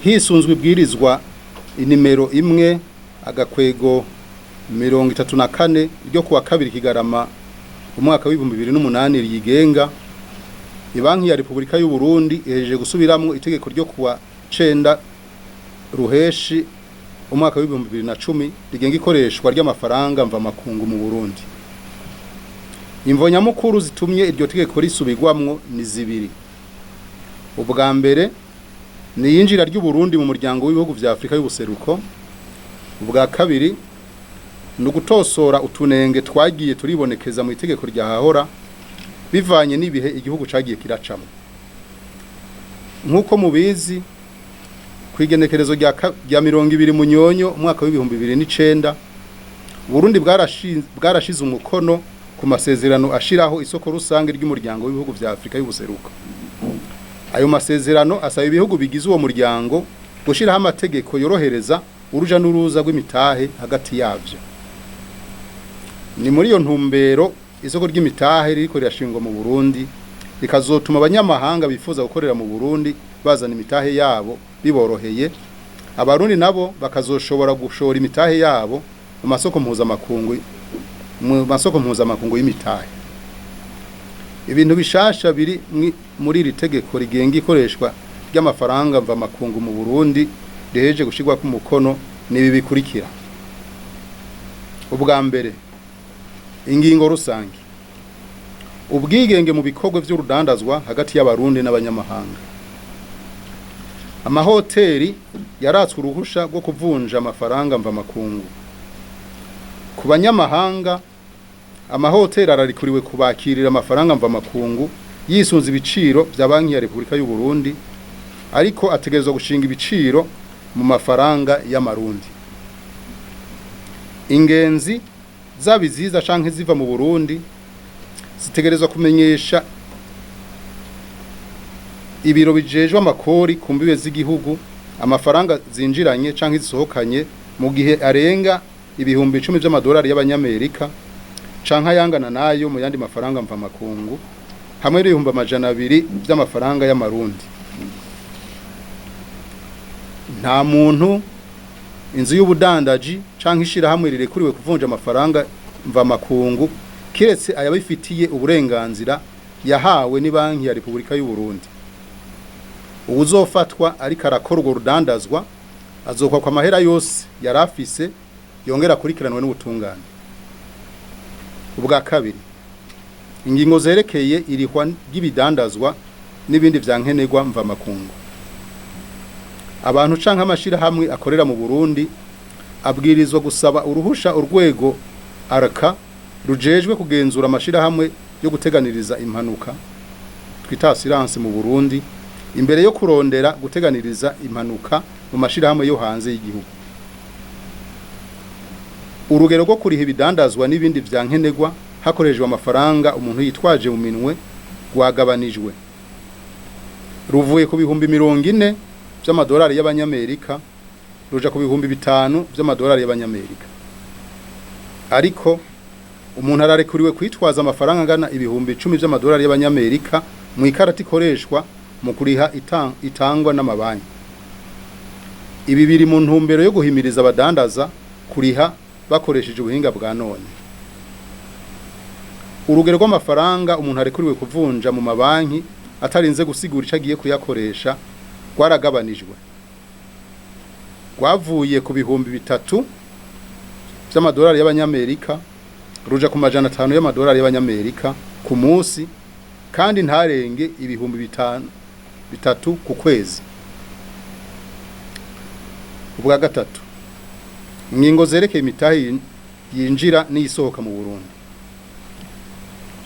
hisunzwe ibwirizwa inimero imwe agakwego 34 ryo kuwa kabiri Kigarama umwaka wa 2008 rigenga Banki ya Repubulika y'u Burundi ejeje gusubiramwo itegeko ryo kuwa 9 ruheshi umwaka wa 2010 rigenga ikoreshwa ry'amafaranga mvamakungu mu Burundi. Imvo nyamukuru zitumye iryo tegeko risubirwamwo ni zibiri. Ubwa mbere ni yinjira ry'u Burundi mu muryango w'ibihugu vya Afrika y'ubuseruko. Ubwa kabiri no gutosora utunenge twagiye turibonekeza mu itegeko rya hahora bivanye n'ibihe igihugu cagiye kiracamo. Nkuko mubizi kwigenekerezo rya 20 munyonyo umwaka wa 2009 Burundi bwarashize umukono ku masezerano ashiraho isoko rusange ry'umuryango w'ibihugu vya Afrika y'ubuseruko. Ayo masezerano asaba ibihugu bigize uwo muryango gushiraho amategeko yorohereza uruja n'uruza rw'imitahe hagati yavyo. Ni muri iyo ntumbero isoko ry'imitahe riko rirashingwa mu Burundi rikazotuma abanyamahanga bifuza gukorera mu Burundi bazana imitahe yabo biboroheye, abarundi nabo bakazoshobora gushora imitahe yabo mu masoko mpuzamakungu y'imitahe. Ibintu bishasha biri muri iri tegeko rigenga ikoreshwa ry'amafaranga mvamakungu mu Burundi riheje gushigwa ku mukono nibi bikurikira. Ubwa mbere ingingo rusange ubwigenge mu bikorwa vy'urudandazwa hagati y'abarundi n'abanyamahanga. Amahoteli yaratswe uruhusha rwo kuvunja amafaranga mvamakungu. Ku banyamahanga amahoteli ararikuriwe kubakirira amafaranga mvamakungu yisunze ibiciro vya Banki ya Repubulika y'u Burundi, ariko ategerezwa gushinga ibiciro mu mafaranga y'amarundi. Ingenzi zabiziza canke ziva mu Burundi zitegerezwa kumenyesha ibiro bijejwe amakori ku mbibe z'igihugu amafaranga zinjiranye canke zisohokanye mu gihe arenga ibihumbi 10 by'amadolari y'abanyamerika canke ayangana nayo mu yandi mafaranga mvamakungu hamwe n'ibihumbi 200 by'amafaranga y'amarundi. Nta muntu inzu y'ubudandaji canke ishira hamwe rirekuriwe kuvunja amafaranga mvamakungu kiretse ayabifitiye uburenganzira yahawe ni Banki ya Repubulika y'u Burundi. Uzofatwa ari karakorwa rudandazwa azokwa kwa mahera yose yarafise yongera kurikiranwe n'ubutungane. Ubwa kabiri ingingo zerekeye irihwa ry'ibidandazwa n'ibindi vyankenerwa mvamakungu. Abantu canke amashira hamwe akorera mu Burundi abwirizwa gusaba uruhusha urwego araka rujejwe kugenzura amashira hamwe yo guteganiriza impanuka twita assurance mu Burundi imbere yo kurondera guteganiriza impanuka mu mashira hamwe yo hanze y'igihugu. Urugero rwo kuriha ibidandazwa n'ibindi vyankenerwa hakoreshejwe amafaranga umuntu yitwaje mu minwe rwagabanijwe ruvuye ku bihumbi 40 by'amadolari y'abanyamerika ruja ku bihumbi 5 by'amadolari y'abanyamerika. Ariko umuntu ararekuriwe kwitwaza amafaranga angana ibihumbi 10 by'amadolari y'abanyamerika mu ikarati ikoreshwa mu kuriha itangwa n'amabanki. Ibi biri mu ntumbero yo guhimiriza abadandaza kuriha bakoresheje ubuhinga bwa none. Urugero rw'amafaranga umuntu arekuriwe kuvunja mu mabanki atarinze gusigura icagiye kuyakoresha rwaragabanijwe. Rwavuye ku bihumbi 3 by'amadolari y'abanyamerika ruja ku 500 y'amadolari y'abanyamerika ku munsi kandi ntarenge ibihumbi 3 ku kwezi. Ubwa gatatu ingingo zerekeye imitahe yinjira n'isohoka mu Burundi.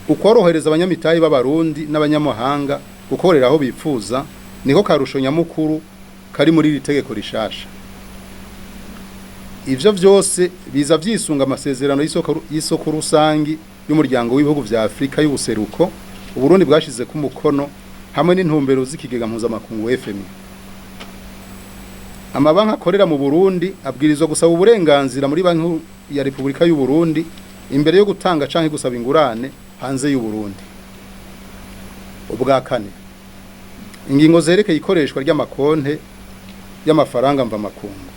Ukorohereza abanyamitahe b'abarundi n'abanyamahanga gukorera aho bipfuza niko karusho nyamukuru kari muri iri tegeko rishasha. Ivyo vyose biza vyisunga amasezerano y'isoko rusangi y'umuryango w'ibihugu vya Afrika y'ubuseruko Uburundi bwashize ku mukono hamwe n'intumbero z'ikigega mpuzamakungu FMI. Amabanki akorera mu Burundi abwirizwa gusaba uburenganzira muri Banki ya Repubulika y'u Burundi imbere yo gutanga canke gusaba ingurane hanze y'u Burundi. Ubwa kane ingingo zerekeye ikoreshwa ry'amakonte y'amafaranga mvamakungu.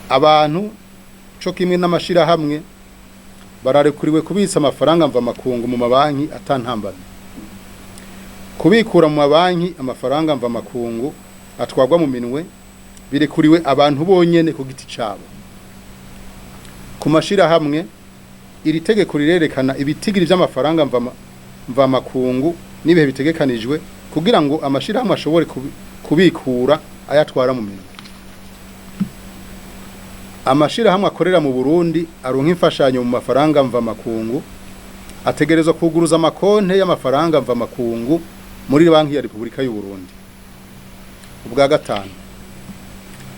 Abantu co kimwe n'amashirahamwe bararekuriwe kubitsa amafaranga mvamakungu mu mabanki atantambana. Kubikura mu mabanki amafaranga mvamakungu atwagwa mu minwe birekuriwe abantu bonyene ku giti cabo. Ku mashirahamwe iri tegeko rirerekana ibitigiri by'amafaranga mvamakungu n'ibihe bitegekanijwe kugira ngo amashirahamwe ashobore kubikura ayatwara mu minwe. Amashirahamwe akorera mu Burundi aronka imfashanyo mu mafaranga mvamakungu ategerezwa kuguruza amakonte y'amafaranga mvamakungu muri Banki ya Repubulika y'u Burundi. Ubwa gatanu,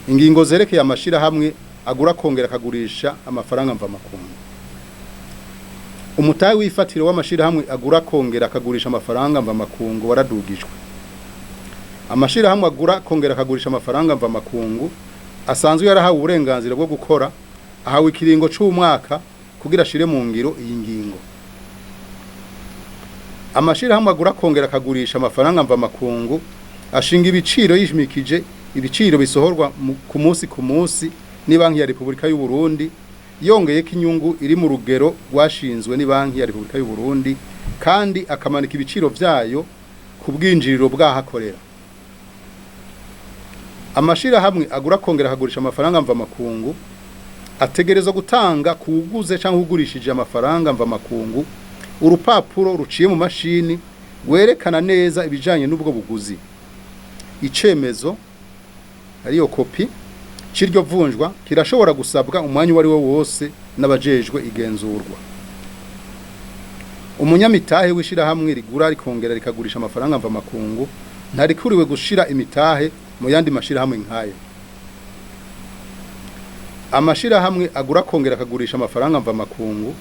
ingingo zerekeye amashirahamwe agura kongera akagurisha amafaranga mvamakungu. Umutahe w'ifatiro w'amashirahamwe agura kongera akagurisha amafaranga mvamakungu waradugijwe. Amashirahamwe agura kongera akagurisha amafaranga mvamakungu asanzwe yarahawe uburenganzira bwo gukora ahawe ikiringo c'umwaka kugira ashire mu ngiro iyi ngingo. Amashirahamwe agura kongera akagurisha amafaranga mvamakungu ashinga ibiciro yishimikije ibiciro bisohorwa ku munsi ni Banki ya Repubulika y'u Burundi, yongeye ko inyungu iri mu rugero rwashinzwe ni Banki ya Repubulika y'u Burundi, kandi akamanika ibiciro vyayo ku bwinjiriro bwahakorera. Amashirahamwe agura kongera akagurisha amafaranga mvamakungu ategerezwa gutanga kuguze cyangwa ugurishije amafaranga mvamakungu urupapuro ruciye mu mashini werekana neza ibijanye n'ubwo buguzi. Icemezo ariyo kopi ciryo vunjwa kirashobora gusabwa umwanya wari wo wose n'abajejwe igenzurwa. Umunyamitahe w'ishirahamwe rigura rikongera rikagurisha amafaranga mvamakungu ntarikuriwe gushira imitahe mu yandi mashirahamwe nkayo. Amashirahamwe agura kongera akagurisha amafaranga mvamakungu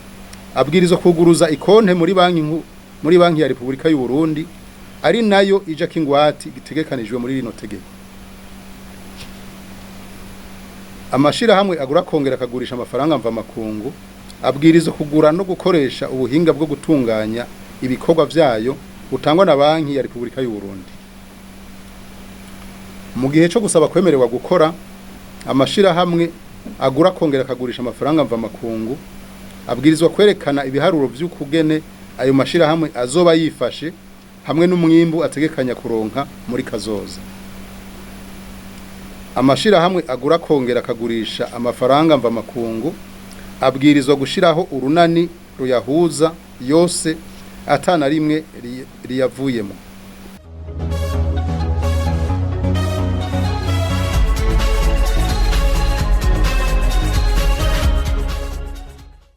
abwirizwa kuguruza ikonte muri Banki ya Repubulika y'u Burundi ari nayo ija kingwati gitegekanijwe muri rino tegeko. Amashirahamwe agura kongera akagurisha amafaranga mvamakungu abwirizwa kugura no gukoresha ubuhinga bwo gutunganya ibikorwa vyayo utangwa na Banki ya Repubulika y'u Burundi. Mu gihe cyo gusaba kwemererwa gukora, amashirahamwe agura kongera akagurisha amafaranga mvamakungu abwirizwa kwerekana ibiharuro vy'ukugene ayo mashirahamwe azoba yifashe hamwe n'umwimbu ategekanya kuronka muri kazoza. Amashirahamwe agura kongera akagurisha amafaranga mvamakungu abwirizwa gushiraho urunani ruyahuza yose atana rimwe riyavuyemo.